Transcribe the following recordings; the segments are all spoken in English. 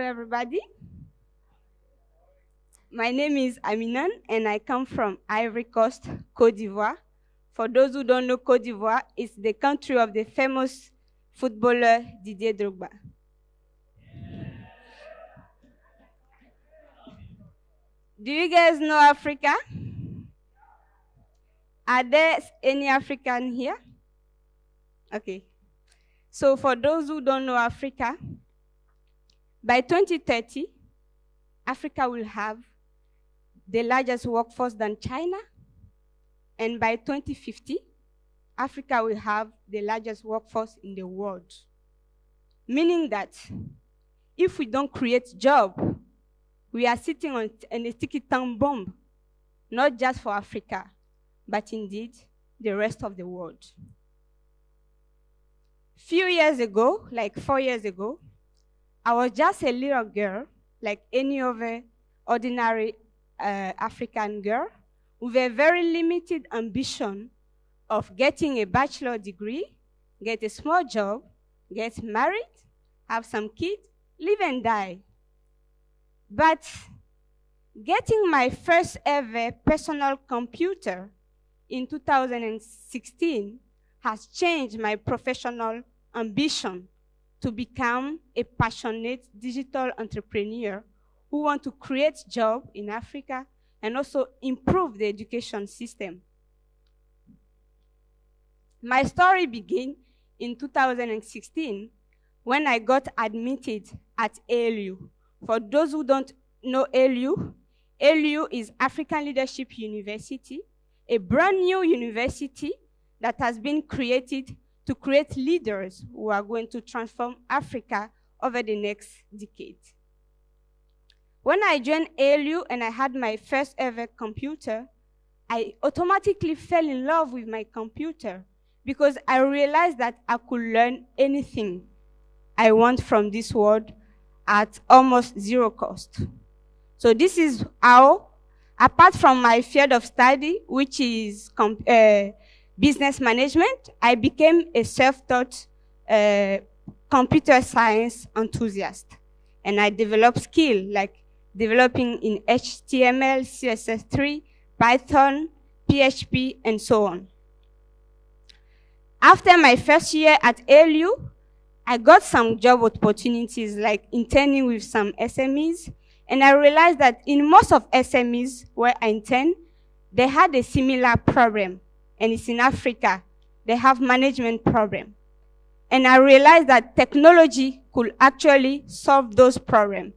everybody. My name is Amenan, and I come from Ivory Coast, Côte d'Ivoire. For those who don't know Côte d'Ivoire, it's the country of the famous footballer Didier Drogba. Do you guys know Africa? Are there any African here? Okay. So for those who don't know Africa, by 2030, Africa will have the largest workforce than China. And by 2050, Africa will have the largest workforce in the world. Meaning that if we don't create jobs, we are sitting on a sticky time bomb, not just for Africa, but indeed the rest of the world. Few years ago, like 4 years ago, I was just a little girl, like any other ordinary African girl, with a very limited ambition of getting a bachelor degree, get a small job, get married, have some kids, live and die. But getting my first ever personal computer in 2016 has changed my professional ambition to become a passionate digital entrepreneur who want to create jobs in Africa and also improve the education system. My story began in 2016 when I got admitted at ALU. For those who don't know ALU, ALU is African Leadership University, a brand new university that has been created to create leaders who are going to transform Africa over the next decade. When I joined ALU and I had my first ever computer, I automatically fell in love with my computer because I realized that I could learn anything I want from this world at almost zero cost. So this is how, apart from my field of study, which is business management, I became a self-taught computer science enthusiast. And I developed skills like developing in HTML, CSS3, Python, PHP, and so on. After my first year at ALU, I got some job opportunities like interning with some SMEs, and I realized that in most of SMEs where I intern, they had a similar problem, and it's in Africa. They have management problem. And I realized that technology could actually solve those problems.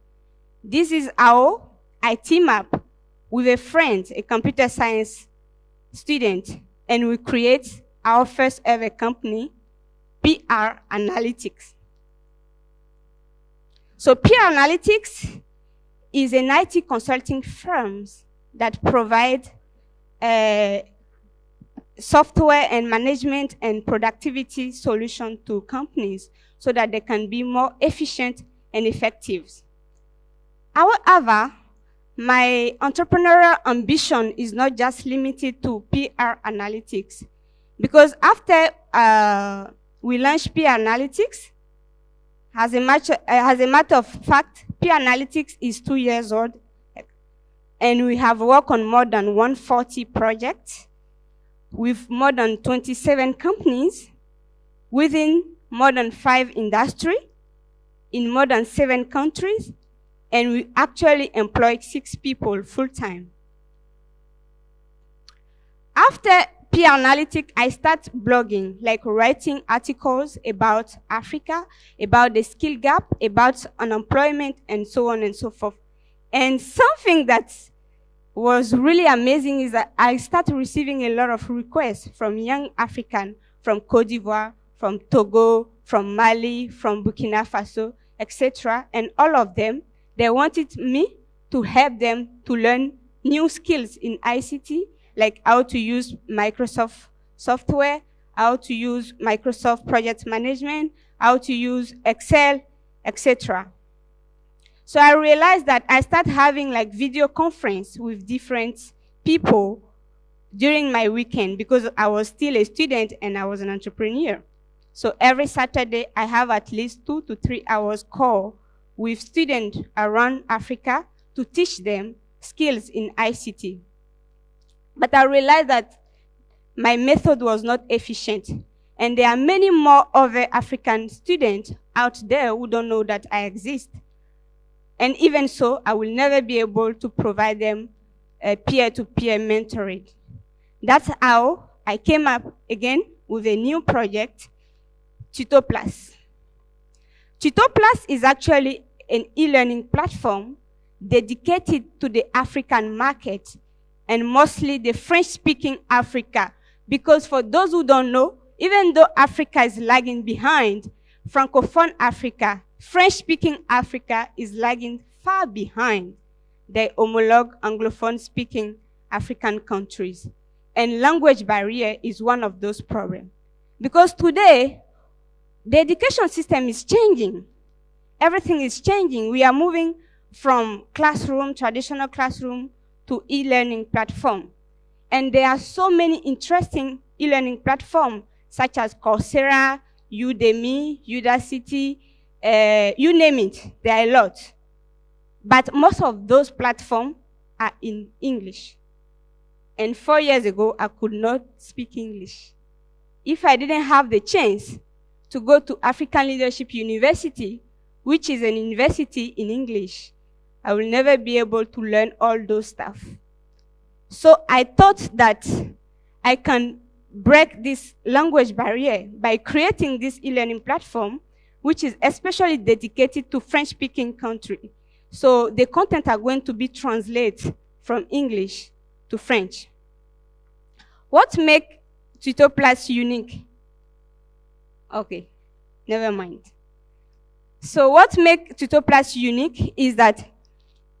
This is how I team up with a friend, a computer science student, and we create our first ever company, PR Analytics. So PR Analytics is an IT consulting firm that provides software and management and productivity solution to companies so that they can be more efficient and effective. However, my entrepreneurial ambition is not just limited to PR Analytics, because after we launched PR Analytics, as a matter of fact, PR Analytics is 2 years old, and we have worked on more than 140 projects with more than 27 companies within more than 5 industries in more than 7 countries, and we actually employed 6 people full-time. After PR Analytics, I started blogging, like writing articles about Africa, about the skill gap, about unemployment, and so on and so forth. And something that was really amazing is that I started receiving a lot of requests from young Africans from Côte d'Ivoire, from Togo, from Mali, from Burkina Faso, etc. And all of them, they wanted me to help them to learn new skills in ICT, like how to use Microsoft software, how to use Microsoft project management, how to use Excel, etc. So I realized that I started having like video conference with different people during my weekend because I was still a student and I was an entrepreneur. So every Saturday, I have at least 2 to 3 hours call with students around Africa to teach them skills in ICT. But I realized that my method was not efficient. And there are many more other African students out there who don't know that I exist. And even so, I will never be able to provide them a peer-to-peer mentoring. That's how I came up again with a new project, Tutoo Plus. Tutoo Plus is actually an e-learning platform dedicated to the African market and mostly the French-speaking Africa. Because for those who don't know, even though Africa is lagging behind, Francophone Africa, French-speaking Africa is lagging far behind the homologue Anglophone-speaking African countries. And language barrier is one of those problems. Because today, the education system is changing. Everything is changing. We are moving from classroom, traditional classroom, to e-learning platform. And there are so many interesting e-learning platforms, such as Coursera, Udemy, Udacity, you name it, there are a lot. But most of those platforms are in English. And 4 years ago, I could not speak English. If I didn't have the chance to go to African Leadership University, which is an university in English, I will never be able to learn all those stuff. So I thought that I can break this language barrier by creating this e-learning platform, which is especially dedicated to French-speaking countries. So the content are going to be translated from English to French. What makes Tutoo Plus unique? Okay, never mind. So what makes Tutoo Plus unique is that,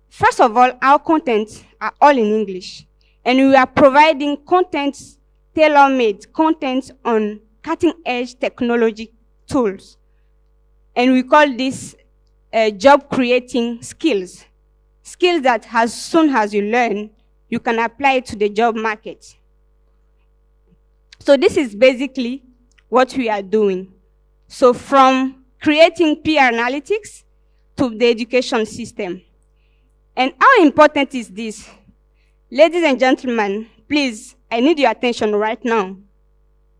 first of all, our contents are all in English. And we are providing content, tailor-made content on cutting-edge technology tools. And we call this job-creating skills. Skills that as soon as you learn, you can apply it to the job market. So this is basically what we are doing. So from creating peer analytics to the education system. And how important is this? Ladies and gentlemen, please, I need your attention right now.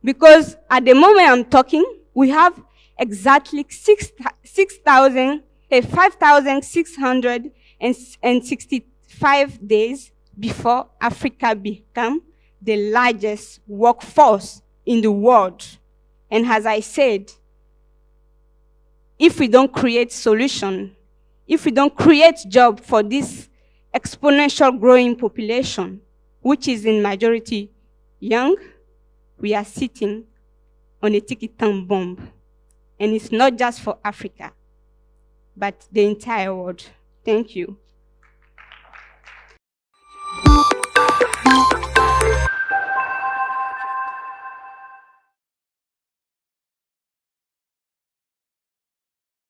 Because at the moment I'm talking, we have exactly 5,665 days before Africa become the largest workforce in the world. And as I said, if we don't create solution, if we don't create job for this exponential growing population, which is in majority young, we are sitting on a ticking bomb. And it's not just for Africa, but the entire world. Thank you.